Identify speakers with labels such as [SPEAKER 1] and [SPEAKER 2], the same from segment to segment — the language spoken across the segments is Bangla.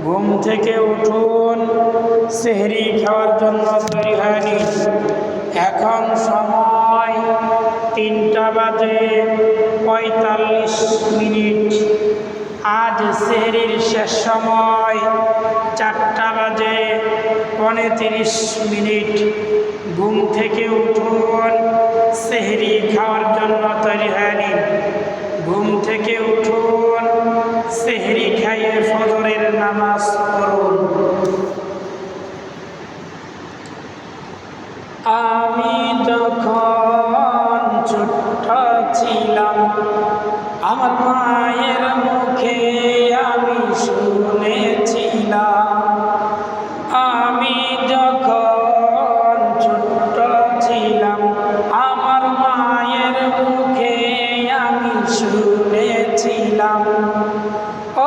[SPEAKER 1] ঘুম থেকে উঠুন, সেহরি খাওয়ার জন্য তৈরি হয়নি। এখন সময় 3:45। আজ সেহরির শেষ সময় 4:35। ঘুম থেকে উঠুন, সেহরি খাওয়ার জন্য তৈরি হয়নি। ঘুম থেকে উঠুন, সেহরি খাইয়ে ফজরের নামাজ পড়ুন। আমি যখন ছোট্ট ছিলাম, আমার মায়ের মুখে আমি শুনেছিলাম। আমি যখন ছোট্ট ছিলাম, আমার মায়ের মুখে আমি শুনেছিলাম।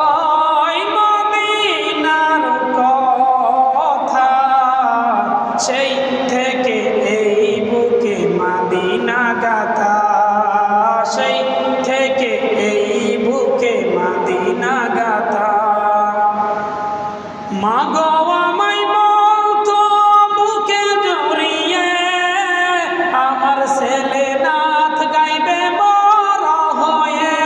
[SPEAKER 1] ওই মদিনার কথা, সেই থেকে এই বুকে মাদিনা গাথা, সেই থেকে এই বুকে মাদিনা গাথা। মা গো আমায় বলতো বুকে জড়িয়ে, আমার ছেলে নাথ গাইবে বড় হয়ে।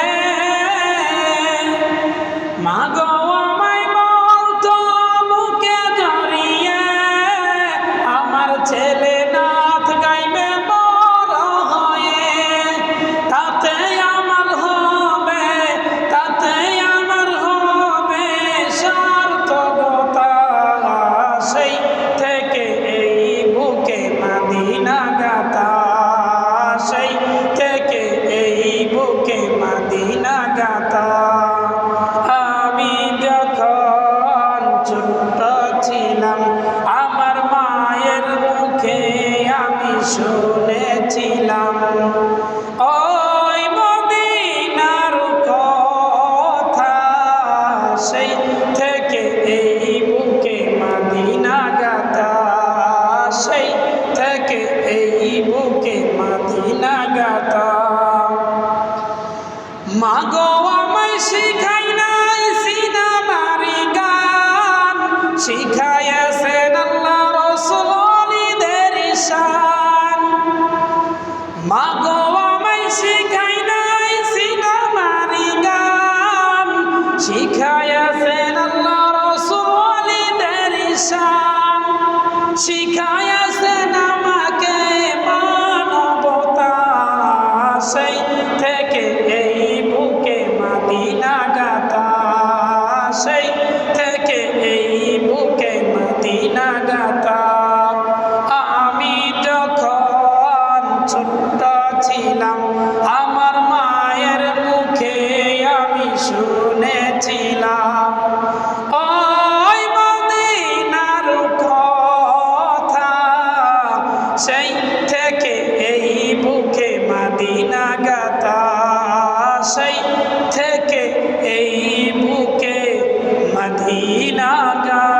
[SPEAKER 1] মা গো আমায় বলতো বুকে জড়িয়ে, আমার ছেলে নাথ গাইবে বড় হয়ে। তাতে আমার হবে, তাতে আমার হবে সার্থকতা, সেই থেকে এই বুকে মাদিনা গাথা, সেই থেকে এই বুকে মাদিনা গাথা। আমি যখন ছোট্ট ছিলাম, আমার মায়ের মুখে আমি শুনেছিলাম। ওই মদিনার কথা, সেই থেকে এই বুকে মাদিনা গাথা, সেই থেকে এই বুকে মাদিনা গাথা। মা গো আমায় শিখাই নাই সিনেমারি গান, শিখাইয়াছেন আল্লাহ রাসূল ওলিদের শান। মা গো আমায় শিখাই নাই সিনেমারি গান, শিখাইয়াছেন আল্লাহ রাসূল ওলিদের শান। শিখাইয়াছেন আমাকে মানবতা, সেই থেকে এই বুকে মাদিনা গাথা, সেই থেকে এই বুকে মাদিনা গাথা। আমি যখন ছোট্ট ছিলাম, আমার মায়ের মুখে আমি শুনেছিলাম। ওই মদিনার কথা, সেই থেকে এই বুকে মাদিনা গাথা, সেই থেকে এই বুকে মদিনা গাথা।